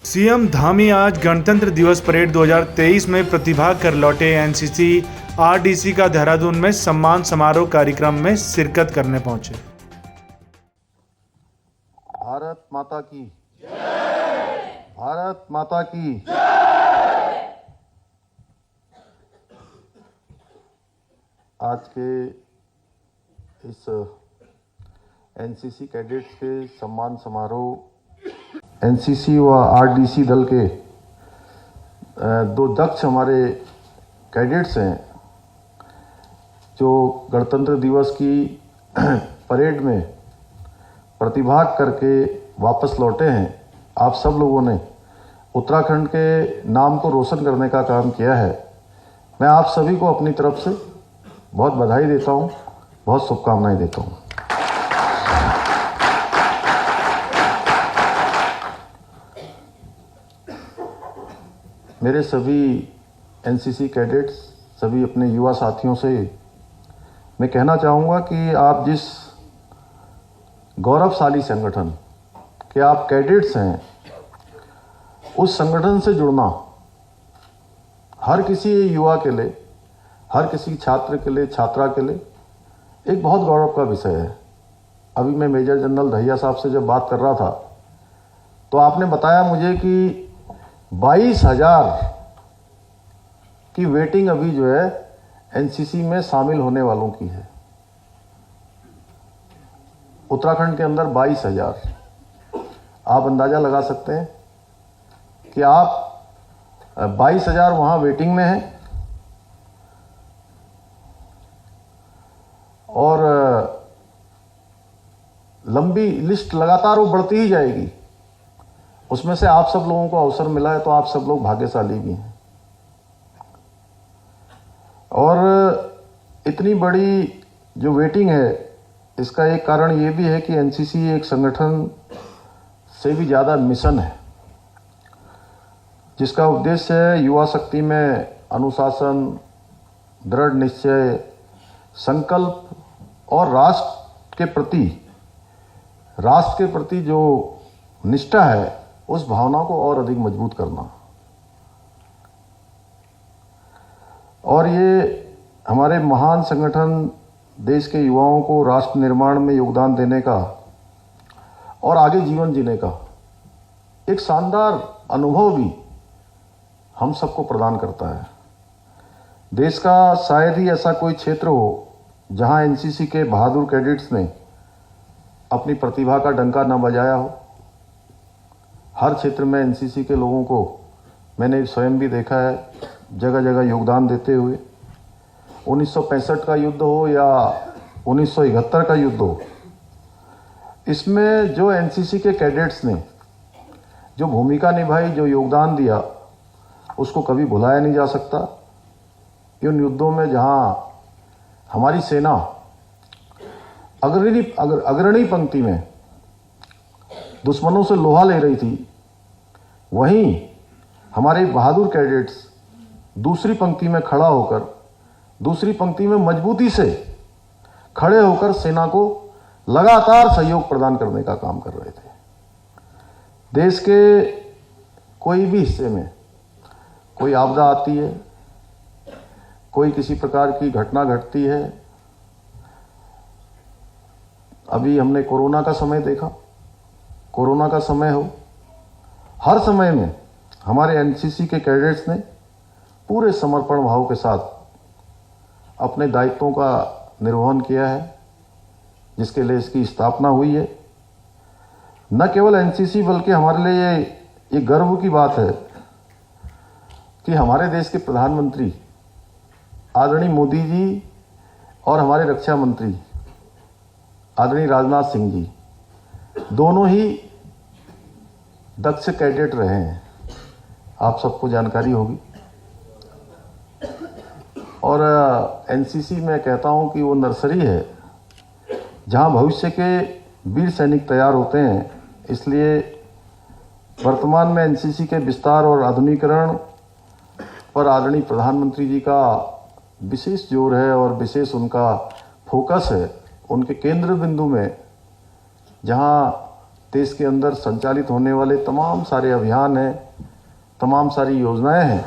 CM Dhami आज गणतंत्र दिवस परेड 2023 में प्रतिभाग कर लौटे। एनसीसी आरडीसी का देहरादून में सम्मान समारोह कार्यक्रम में शिरकत करने पहुंचे। भारत माता की जय। भारत माता की जय। आज के इस एनसीसी कैडेट्स के सम्मान समारोह एनसीसी व आरडीसी दल के दो दक्ष हमारे कैडेट्स हैं जो गणतंत्र दिवस की परेड में प्रतिभाग करके वापस लौटे हैं। आप सब लोगों ने उत्तराखंड के नाम को रोशन करने का काम किया है। मैं आप सभी को अपनी तरफ से बहुत बधाई देता हूं, बहुत शुभकामनाएं देता हूं। मेरे सभी एनसीसी कैडेट्स, सभी अपने युवा साथियों से मैं कहना चाहूँगा कि आप जिस गौरवशाली संगठन के आप कैडेट्स हैं, उस संगठन से जुड़ना हर किसी युवा के लिए, हर किसी छात्र के लिए, छात्रा के लिए एक बहुत गौरव का विषय है। अभी मैं मेजर जनरल दहिया साहब से जब बात कर रहा था तो आपने बताया मुझे कि 22,000 की वेटिंग अभी जो है एनसीसी में शामिल होने वालों की है। उत्तराखंड के अंदर 22,000। आप अंदाजा लगा सकते हैं कि आप 22,000 वहां वेटिंग में हैं और लंबी लिस्ट लगातार वो बढ़ती ही जाएगी। उसमें से आप सब लोगों को अवसर मिला है तो आप सब लोग भाग्यशाली भी हैं। और इतनी बड़ी जो वेटिंग है, इसका एक कारण ये भी है कि एनसीसी एक संगठन से भी ज़्यादा मिशन है, जिसका उद्देश्य है युवा शक्ति में अनुशासन, दृढ़ निश्चय, संकल्प और राष्ट्र के प्रति जो निष्ठा है, उस भावना को और अधिक मजबूत करना। और ये हमारे महान संगठन देश के युवाओं को राष्ट्र निर्माण में योगदान देने का और आगे जीवन जीने का एक शानदार अनुभव भी हम सबको प्रदान करता है। देश का शायद ही ऐसा कोई क्षेत्र हो जहां एनसीसी के बहादुर कैडेट्स ने अपनी प्रतिभा का डंका न बजाया हो। हर क्षेत्र में एनसीसी के लोगों को मैंने स्वयं भी देखा है जगह जगह योगदान देते हुए। 1965 का युद्ध हो या 1971 का युद्ध हो, इसमें जो एनसीसी के कैडेट्स ने जो भूमिका निभाई, जो योगदान दिया, उसको कभी भुलाया नहीं जा सकता। इन युद्धों में जहां हमारी सेना अग्रणी पंक्ति में दुश्मनों से लोहा ले रही थी, वहीं हमारे बहादुर कैडेट्स दूसरी पंक्ति में खड़ा होकर, दूसरी पंक्ति में मजबूती से खड़े होकर सेना को लगातार सहयोग प्रदान करने का काम कर रहे थे। देश के कोई भी हिस्से में कोई आपदा आती है, कोई किसी प्रकार की घटना घटती है। अभी हमने कोरोना का समय देखा, कोरोना का समय हो, हर समय में हमारे एनसीसी के कैडेट्स ने पूरे समर्पण भाव के साथ अपने दायित्वों का निर्वहन किया है, जिसके लिए इसकी स्थापना हुई है। न केवल एनसीसी बल्कि हमारे लिए ये गर्व की बात है कि हमारे देश के प्रधानमंत्री आदरणीय मोदी जी और हमारे रक्षा मंत्री आदरणीय राजनाथ सिंह जी दोनों ही दक्ष कैडेट रहे हैं। आप सबको जानकारी होगी। और एनसीसी में कहता हूं कि वो नर्सरी है जहां भविष्य के वीर सैनिक तैयार होते हैं। इसलिए वर्तमान में एनसीसी के विस्तार और आधुनिकीकरण पर आदरणीय प्रधानमंत्री जी का विशेष जोर है और विशेष उनका फोकस है। उनके केंद्र बिंदु में जहां देश के अंदर संचालित होने वाले तमाम सारे अभियान हैं, तमाम सारी योजनाएं हैं,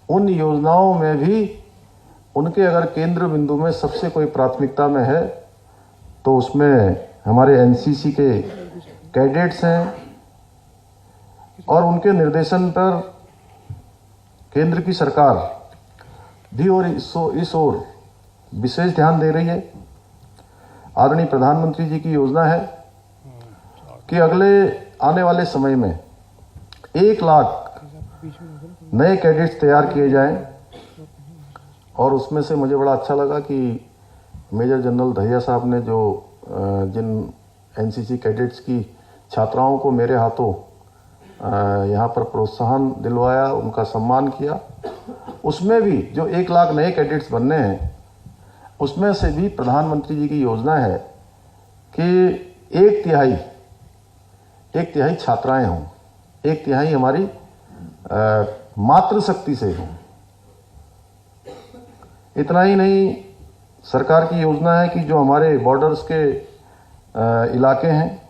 उन योजनाओं में भी उनके अगर केंद्र बिंदु में सबसे कोई प्राथमिकता में है तो उसमें हमारे एनसीसी के कैडेट्स हैं और उनके निर्देशन पर केंद्र की सरकार भी और इस ओर विशेष ध्यान दे रही है। आदरणीय प्रधानमंत्री जी की योजना है कि अगले आने वाले समय में 1 लाख नए कैडेट्स तैयार किए जाएं और उसमें से मुझे बड़ा अच्छा लगा कि मेजर जनरल दहिया साहब ने जो जिन एनसीसी कैडेट्स की छात्राओं को मेरे हाथों यहाँ पर प्रोत्साहन दिलवाया, उनका सम्मान किया, उसमें भी जो 1 लाख नए कैडेट्स बनने हैं उसमें से भी प्रधानमंत्री जी की योजना है कि 1/3 छात्राएं हों, 1/3 हमारी मातृशक्ति से हों। इतना ही नहीं, सरकार की योजना है कि जो हमारे बॉर्डर्स के इलाके हैं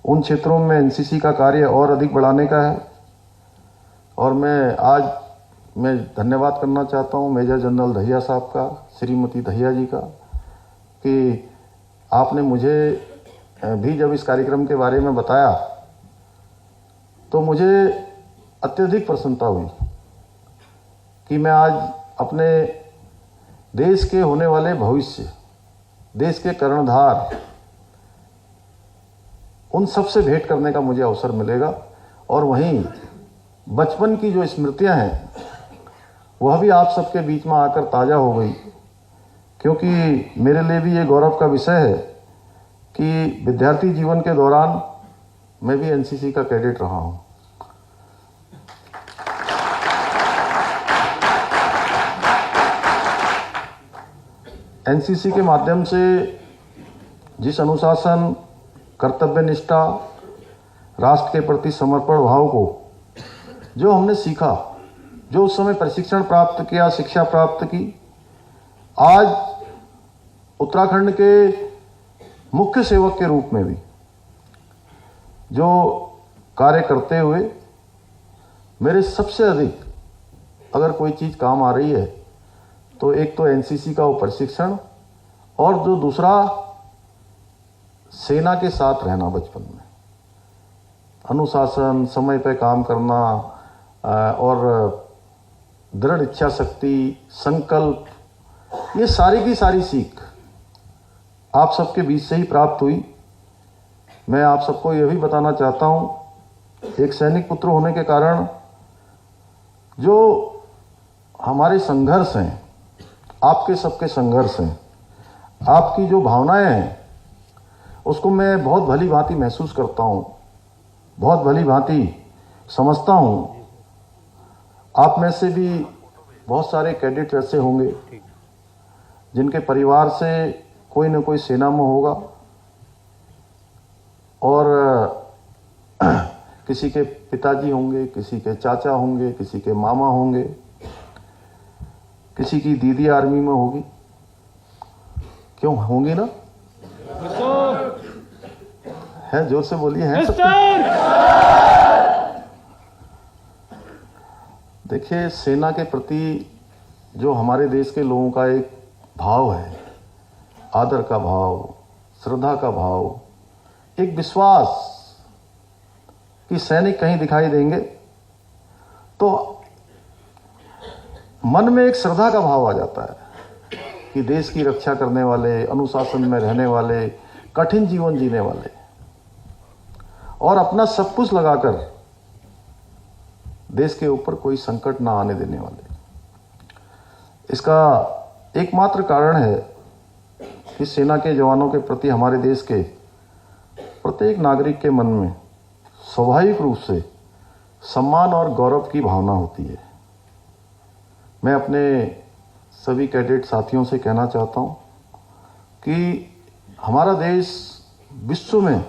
उन क्षेत्रों में एनसीसी का कार्य और अधिक बढ़ाने का है। और मैं धन्यवाद करना चाहता हूं मेजर जनरल दहिया साहब का, श्रीमती दहिया जी का, कि आपने मुझे भी जब इस कार्यक्रम के बारे में बताया तो मुझे अत्यधिक प्रसन्नता हुई कि मैं आज अपने देश के होने वाले भविष्य, देश के कर्णधार, उन सब से भेंट करने का मुझे अवसर मिलेगा। और वहीं बचपन की जो स्मृतियां हैं वह भी आप सबके बीच में आकर ताज़ा हो गई, क्योंकि मेरे लिए भी ये गौरव का विषय है कि विद्यार्थी जीवन के दौरान मैं भी एनसीसी का कैडेट रहा हूं। एनसीसी के माध्यम से जिस अनुशासन, कर्तव्य निष्ठा, राष्ट्र के प्रति समर्पण भाव को जो हमने सीखा, जो उस समय प्रशिक्षण प्राप्त किया, शिक्षा प्राप्त की, आज उत्तराखंड के मुख्य सेवक के रूप में भी जो कार्य करते हुए मेरे सबसे अधिक अगर कोई चीज़ काम आ रही है तो एक तो एनसीसी का वो प्रशिक्षण और जो दूसरा सेना के साथ रहना, बचपन में अनुशासन, समय पे काम करना और दृढ़ इच्छा शक्ति, संकल्प, ये सारी की सारी सीख आप सबके बीच से ही प्राप्त हुई। मैं आप सबको यह भी बताना चाहता हूं, एक सैनिक पुत्र होने के कारण जो हमारे संघर्ष हैं, आपके सबके संघर्ष हैं, आपकी जो भावनाएं हैं, उसको मैं बहुत भली भांति महसूस करता हूं, बहुत भली भांति समझता हूं। आप में से भी बहुत सारे कैडेट ऐसे होंगे जिनके परिवार से कोई न कोई सेना में होगा और किसी के पिताजी होंगे, किसी के चाचा होंगे, किसी के मामा होंगे, किसी की दीदी आर्मी में होगी। क्यों होंगी ना? है, जोर से बोलिए, है देखिए, सेना के प्रति जो हमारे देश के लोगों का एक भाव है, आदर का भाव, श्रद्धा का भाव, एक विश्वास कि सैनिक कहीं दिखाई देंगे तो मन में एक श्रद्धा का भाव आ जाता है कि देश की रक्षा करने वाले, अनुशासन में रहने वाले, कठिन जीवन जीने वाले और अपना सब कुछ लगाकर देश के ऊपर कोई संकट ना आने देने वाले। इसका एकमात्र कारण है कि सेना के जवानों के प्रति हमारे देश के प्रत्येक नागरिक के मन में स्वाभाविक रूप से सम्मान और गौरव की भावना होती है। मैं अपने सभी कैडेट साथियों से कहना चाहता हूं कि हमारा देश विश्व में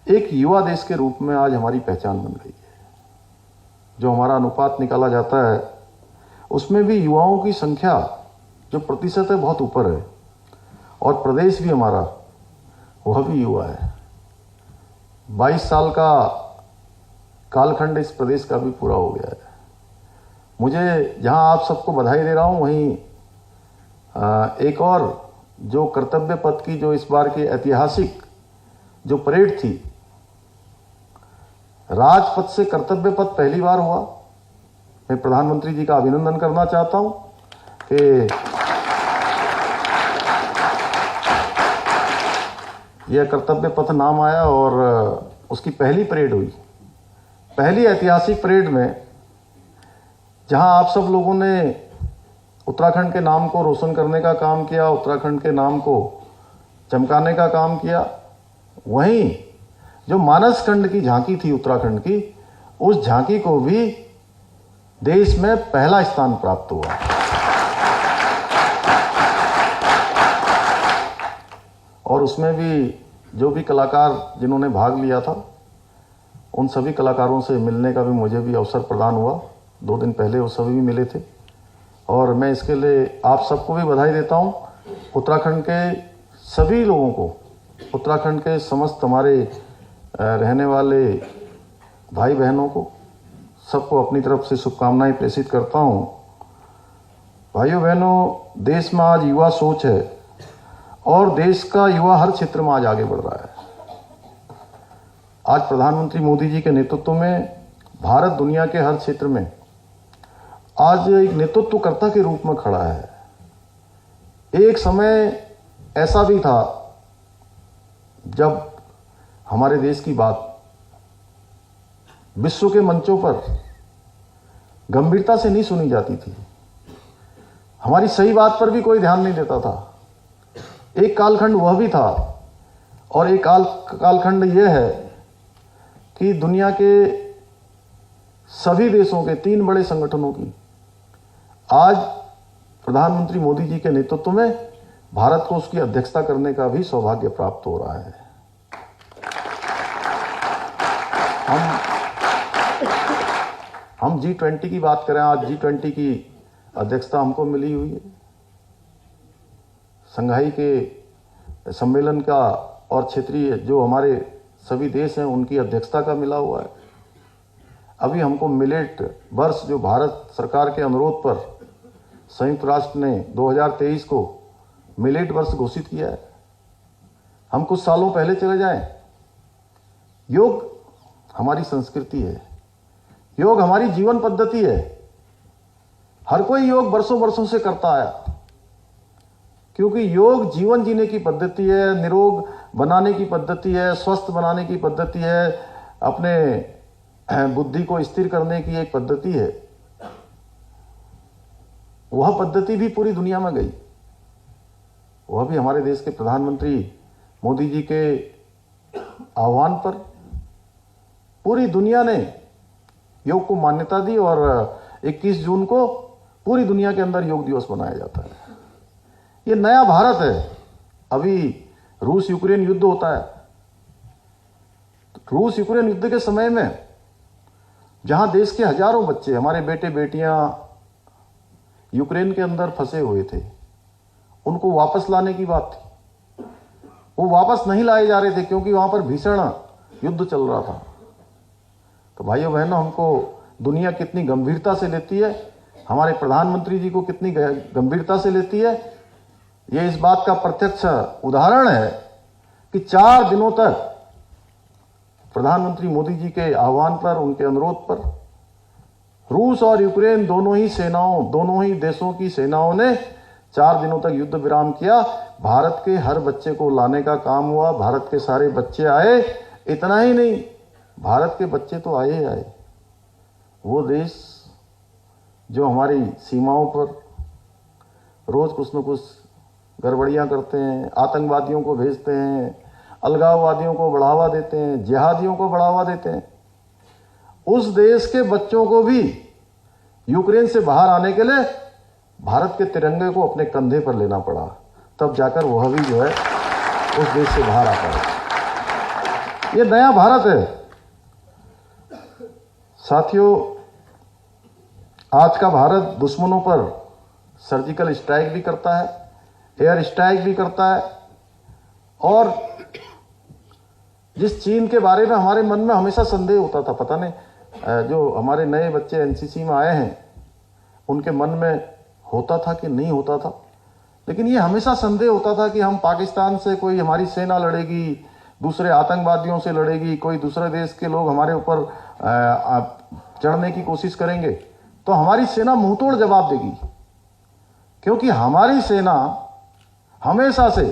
एक युवा देश के रूप में आज हमारी पहचान बन गई है। जो हमारा अनुपात निकाला जाता है उसमें भी युवाओं की संख्या जो प्रतिशत है बहुत ऊपर है और प्रदेश भी हमारा वह भी युवा है। 22 साल का कालखंड इस प्रदेश का भी पूरा हो गया है। मुझे जहां आप सबको बधाई दे रहा हूं, वहीं एक और जो कर्तव्य पथ की जो इस बार की ऐतिहासिक जो परेड थी, राजपथ से कर्तव्य पथ पहली बार हुआ। मैं प्रधानमंत्री जी का अभिनंदन करना चाहता हूं कि यह कर्तव्य पथ नाम आया और उसकी पहली परेड हुई। पहली ऐतिहासिक परेड में जहां आप सब लोगों ने उत्तराखंड के नाम को रोशन करने का काम किया, उत्तराखंड के नाम को चमकाने का काम किया, वहीं जो मानसखंड की झांकी थी उत्तराखंड की, उस झांकी को भी देश में पहला स्थान प्राप्त हुआ। और उसमें भी जो भी कलाकार जिन्होंने भाग लिया था, उन सभी कलाकारों से मिलने का भी मुझे भी अवसर प्रदान हुआ। 2 दिन पहले वो सभी भी मिले थे और मैं इसके लिए आप सबको भी बधाई देता हूं। उत्तराखंड के सभी लोगों को, उत्तराखंड के समस्त हमारे रहने वाले भाई बहनों को, सबको अपनी तरफ से शुभकामनाएं प्रेषित करता हूं। भाइयों बहनों, देश में आज युवा सोच है और देश का युवा हर क्षेत्र में आज आगे बढ़ रहा है। आज प्रधानमंत्री मोदी जी के नेतृत्व में भारत दुनिया के हर क्षेत्र में आज एक नेतृत्वकर्ता के रूप में खड़ा है। एक समय ऐसा भी था जब हमारे देश की बात विश्व के मंचों पर गंभीरता से नहीं सुनी जाती थी। हमारी सही बात पर भी कोई ध्यान नहीं देता था। एक कालखंड वह भी था और एक कालखंड यह है कि दुनिया के सभी देशों के 3 बड़े संगठनों की आज प्रधानमंत्री मोदी जी के नेतृत्व में भारत को उसकी अध्यक्षता करने का भी सौभाग्य प्राप्त हो रहा है। हम G20 की बात करें, आज G20 की अध्यक्षता हमको मिली हुई है। संघाई के सम्मेलन का और क्षेत्रीय जो हमारे सभी देश हैं उनकी अध्यक्षता का मिला हुआ है। अभी हमको मिलेट वर्ष जो भारत सरकार के अनुरोध पर संयुक्त राष्ट्र ने 2023 को मिलेट वर्ष घोषित किया है। हम कुछ सालों पहले चले जाएं, योग हमारी संस्कृति है, योग हमारी जीवन पद्धति है। हर कोई योग वर्षों वर्षों से करता आया, क्योंकि योग जीवन जीने की पद्धति है, निरोग बनाने की पद्धति है, स्वस्थ बनाने की पद्धति है, अपने बुद्धि को स्थिर करने की एक पद्धति है। वह पद्धति भी पूरी दुनिया में गई। वह भी हमारे देश के प्रधानमंत्री मोदी जी के आह्वान पर पूरी दुनिया ने योग को मान्यता दी और 21 जून को पूरी दुनिया के अंदर योग दिवस मनाया जाता है। ये नया भारत है। अभी रूस यूक्रेन युद्ध होता है। रूस यूक्रेन युद्ध के समय में जहां देश के हजारों बच्चे, हमारे बेटे बेटियां यूक्रेन के अंदर फंसे हुए थे, उनको वापस लाने की बात थी। वो वापस नहीं लाए जा रहे थे क्योंकि वहां पर भीषण युद्ध चल रहा था। तो भाइयों बहनों, हमको दुनिया कितनी गंभीरता से लेती है, हमारे प्रधानमंत्री जी को कितनी गंभीरता से लेती है, यह इस बात का प्रत्यक्ष उदाहरण है कि 4 दिनों तक प्रधानमंत्री मोदी जी के आह्वान पर, उनके अनुरोध पर रूस और यूक्रेन दोनों ही देशों की सेनाओं ने 4 दिनों तक युद्ध विराम किया। भारत के हर बच्चे को लाने का काम हुआ। भारत के सारे बच्चे आए। इतना ही नहीं, भारत के बच्चे तो आए ही आए। वो देश जो हमारी सीमाओं पर रोज कुछ न कुछ गड़बड़ियां करते हैं, आतंकवादियों को भेजते हैं, अलगाववादियों को बढ़ावा देते हैं, जिहादियों को बढ़ावा देते हैं, उस देश के बच्चों को भी यूक्रेन से बाहर आने के लिए भारत के तिरंगे को अपने कंधे पर लेना पड़ा। तब जाकर वह भी जो है उस देश से बाहर आ पाए। ये नया भारत है। साथियों, आज का भारत दुश्मनों पर सर्जिकल स्ट्राइक भी करता है, एयर स्ट्राइक भी करता है और जिस चीन के बारे में हमारे मन में हमेशा संदेह होता था, पता नहीं जो हमारे नए बच्चे एनसीसी में आए हैं उनके मन में होता था कि नहीं होता था, लेकिन ये हमेशा संदेह होता था कि हम पाकिस्तान से कोई हमारी सेना लड़ेगी, दूसरे आतंकवादियों से लड़ेगी, कोई दूसरे देश के लोग हमारे ऊपर चढ़ने की कोशिश करेंगे तो हमारी सेना मुंहतोड़ जवाब देगी, क्योंकि हमारी सेना हमेशा से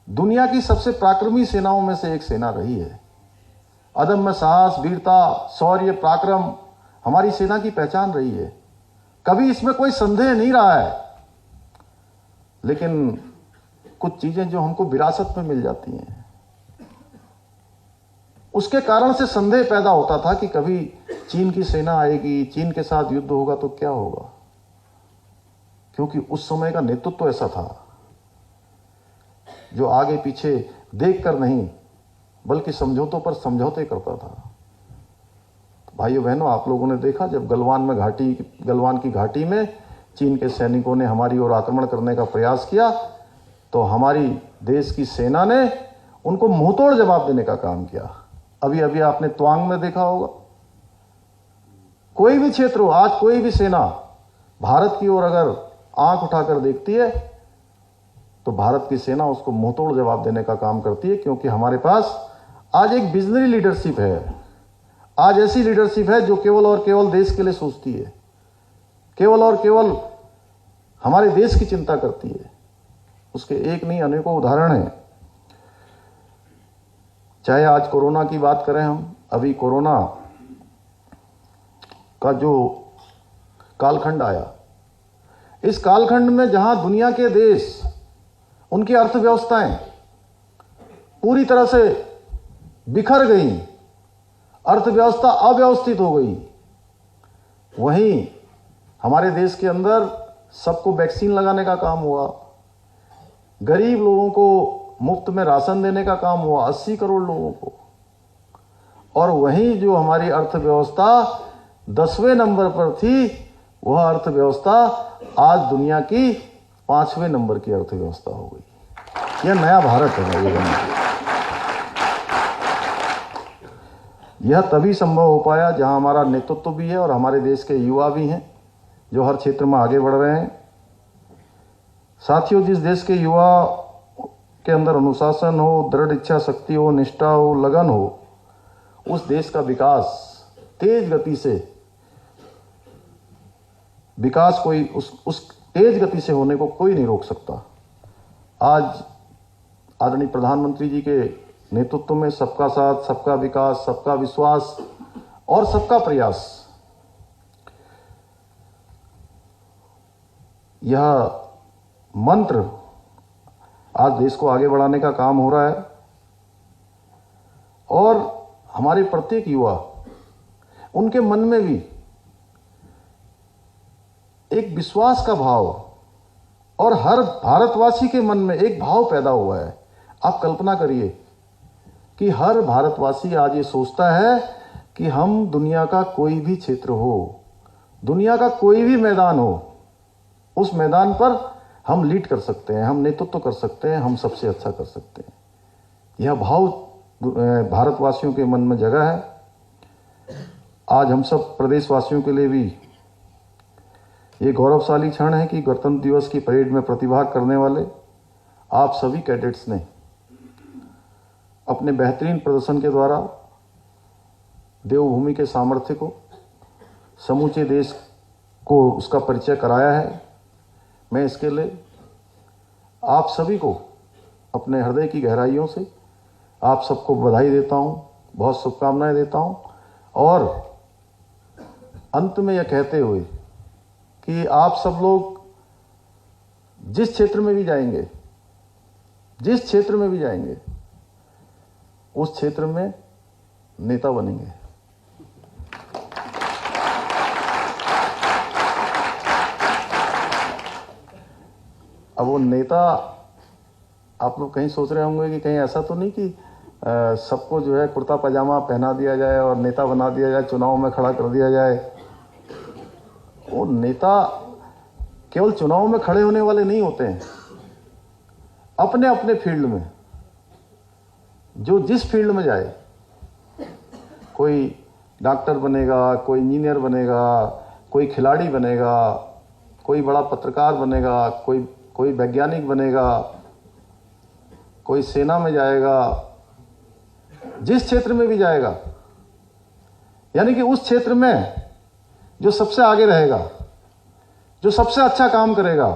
दुनिया की सबसे पराक्रमी सेनाओं में से एक सेना रही है। अदम्य साहस, वीरता, शौर्य, पराक्रम हमारी सेना की पहचान रही है, कभी इसमें कोई संदेह नहीं रहा है। लेकिन कुछ चीजें जो हमको विरासत में मिल जाती हैं, उसके कारण से संदेह पैदा होता था कि कभी चीन की सेना आएगी, चीन के साथ युद्ध होगा तो क्या होगा, क्योंकि उस समय का नेतृत्व तो ऐसा था जो आगे पीछे देखकर नहीं बल्कि समझौतों पर समझौते करता था। तो भाइयों बहनों, आप लोगों ने देखा जब गलवान की घाटी में चीन के सैनिकों ने हमारी ओर आक्रमण करने का प्रयास किया तो हमारी देश की सेना ने उनको मुंहतोड़ जवाब देने का काम किया। अभी अभी आपने त्वांग में देखा होगा, कोई भी क्षेत्र हो, आज कोई भी सेना भारत की ओर अगर आंख उठाकर देखती है तो भारत की सेना उसको मुंहतोड़ जवाब देने का काम करती है, क्योंकि हमारे पास आज एक विजनरी लीडरशिप है। आज ऐसी लीडरशिप है जो केवल और केवल देश के लिए सोचती है, केवल और केवल हमारे देश की चिंता करती है। उसके एक नहीं अनेकों उदाहरण हैं। चाहे आज कोरोना की बात करें हम, अभी कोरोना का जो कालखंड आया, इस कालखंड में जहां दुनिया के देश, उनकी अर्थव्यवस्थाएं पूरी तरह से बिखर गई, अर्थव्यवस्था अव्यवस्थित हो गई, वहीं हमारे देश के अंदर सबको वैक्सीन लगाने का काम हुआ, गरीब लोगों को मुफ्त में राशन देने का काम हुआ 80 करोड़ लोगों को, और वहीं जो हमारी अर्थव्यवस्था 10वें नंबर पर थी, वह अर्थव्यवस्था आज दुनिया की 5वें नंबर की अर्थव्यवस्था हो गई। यह नया भारत है। यह तभी संभव हो पाया जहां हमारा नेतृत्व भी है और हमारे देश के युवा भी हैं जो हर क्षेत्र में आगे बढ़ रहे हैं। साथियों, जिस देश के युवा के अंदर अनुशासन हो, दृढ़ इच्छा शक्ति हो, निष्ठा हो, लगन हो, उस देश का विकास तेज गति से उस तेज गति से होने को कोई नहीं रोक सकता। आज आदरणीय प्रधानमंत्री जी के नेतृत्व में सबका साथ, सबका विकास, सबका विश्वास और सबका प्रयास, यह मंत्र आज देश को आगे बढ़ाने का काम हो रहा है। और हमारे प्रत्येक युवा, उनके मन में भी एक विश्वास का भाव और हर भारतवासी के मन में एक भाव पैदा हुआ है। आप कल्पना करिए कि हर भारतवासी आज ये सोचता है कि हम दुनिया का कोई भी क्षेत्र हो, दुनिया का कोई भी मैदान हो, उस मैदान पर हम लीड कर सकते हैं, हम नेतृत्व कर सकते हैं, हम सबसे अच्छा कर सकते हैं। यह भाव भारतवासियों के मन में जगह है। आज हम सब प्रदेशवासियों के लिए भी ये गौरवशाली क्षण है कि गणतंत्र दिवस की परेड में प्रतिभाग करने वाले आप सभी कैडेट्स ने अपने बेहतरीन प्रदर्शन के द्वारा देवभूमि के सामर्थ्य को, समूचे देश को उसका परिचय कराया है। मैं इसके लिए आप सभी को अपने हृदय की गहराइयों से आप सबको बधाई देता हूं, बहुत शुभकामनाएं देता हूं, और अंत में यह कहते हुए कि आप सब लोग जिस क्षेत्र में भी जाएंगे, जिस क्षेत्र में भी जाएंगे, उस क्षेत्र में नेता बनेंगे। अब वो नेता, आप लोग कहीं सोच रहे होंगे कि कहीं ऐसा तो नहीं कि सबको जो है कुर्ता पजामा पहना दिया जाए और नेता बना दिया जाए, चुनाव में खड़ा कर दिया जाए। वो नेता केवल चुनाव में खड़े होने वाले नहीं होते हैं। अपने अपने फील्ड में जो जिस फील्ड में जाए, कोई डॉक्टर बनेगा, कोई इंजीनियर बनेगा, कोई खिलाड़ी बनेगा, कोई बड़ा पत्रकार बनेगा, कोई वैज्ञानिक बनेगा, कोई सेना में जाएगा, जिस क्षेत्र में भी जाएगा, यानी कि उस क्षेत्र में जो सबसे आगे रहेगा, जो सबसे अच्छा काम करेगा,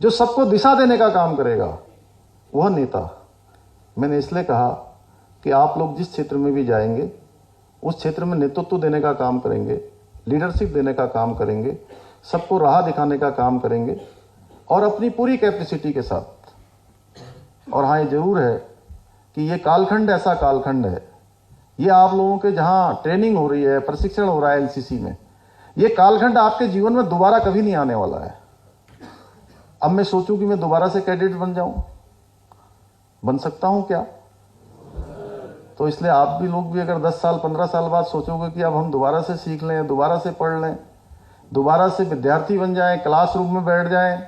जो सबको दिशा देने का काम करेगा, वह नेता। मैंने इसलिए कहा कि आप लोग जिस क्षेत्र में भी जाएंगे उस क्षेत्र में नेतृत्व देने का काम करेंगे, लीडरशिप देने का काम करेंगे, सबको राह दिखाने का काम करेंगे और अपनी पूरी कैपेसिटी के साथ। और हाँ, ये जरूर है कि ये कालखंड ऐसा कालखंड है, ये आप लोगों के जहाँ ट्रेनिंग हो रही है, प्रशिक्षण हो रहा है एनसीसी में, ये कालखंड आपके जीवन में दोबारा कभी नहीं आने वाला है। अब मैं सोचूं कि मैं दोबारा से कैडेट बन जाऊं, बन सकता हूं क्या? तो इसलिए आप भी लोग भी अगर 10 साल 15 साल बाद सोचोगे कि अब हम दोबारा से सीख लें, दोबारा से पढ़ लें, दोबारा से विद्यार्थी बन जाएं, क्लासरूम में बैठ जाएं,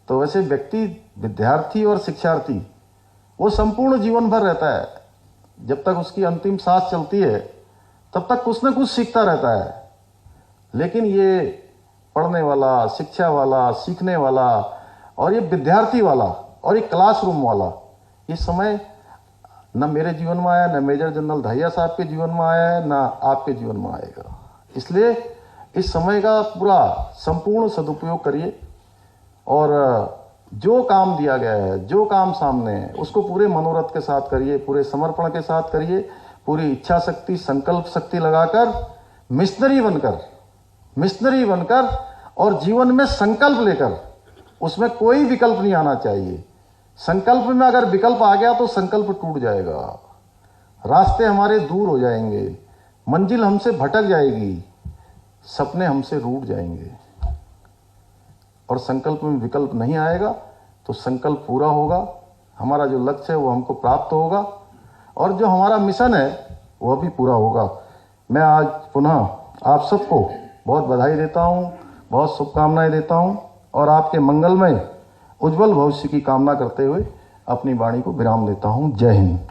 तो वैसे व्यक्ति, विद्यार्थी और शिक्षार्थी वो संपूर्ण जीवन भर रहता है। जब तक उसकी अंतिम सांस चलती है तब तक कुछ न कुछ सीखता रहता है। लेकिन ये पढ़ने वाला, शिक्षा वाला, सीखने वाला और ये विद्यार्थी वाला और ये क्लासरूम वाला, ये समय न मेरे जीवन में आया, न मेजर जनरल दहिया साहब के जीवन में आया है, न आपके जीवन में आएगा। इसलिए इस समय का पूरा संपूर्ण सदुपयोग करिए और जो काम दिया गया है, जो काम सामने है, उसको पूरे मनोरथ के साथ करिए, पूरे समर्पण के साथ करिए, पूरी इच्छा शक्ति, संकल्प शक्ति लगाकर मिशनरी बनकर और जीवन में संकल्प लेकर, उसमें कोई विकल्प नहीं आना चाहिए। संकल्प में अगर विकल्प आ गया तो संकल्प टूट जाएगा, रास्ते हमारे दूर हो जाएंगे, मंजिल हमसे भटक जाएगी, सपने हमसे रूठ जाएंगे। और संकल्प में विकल्प नहीं आएगा तो संकल्प पूरा होगा, हमारा जो लक्ष्य है वो हमको प्राप्त होगा और जो हमारा मिशन है वह भी पूरा होगा। मैं आज पुनः आप सबको बहुत बधाई देता हूँ, बहुत शुभकामनाएं देता हूँ और आपके मंगलमय उज्जवल भविष्य की कामना करते हुए अपनी वाणी को विराम देता हूँ। जय हिंद।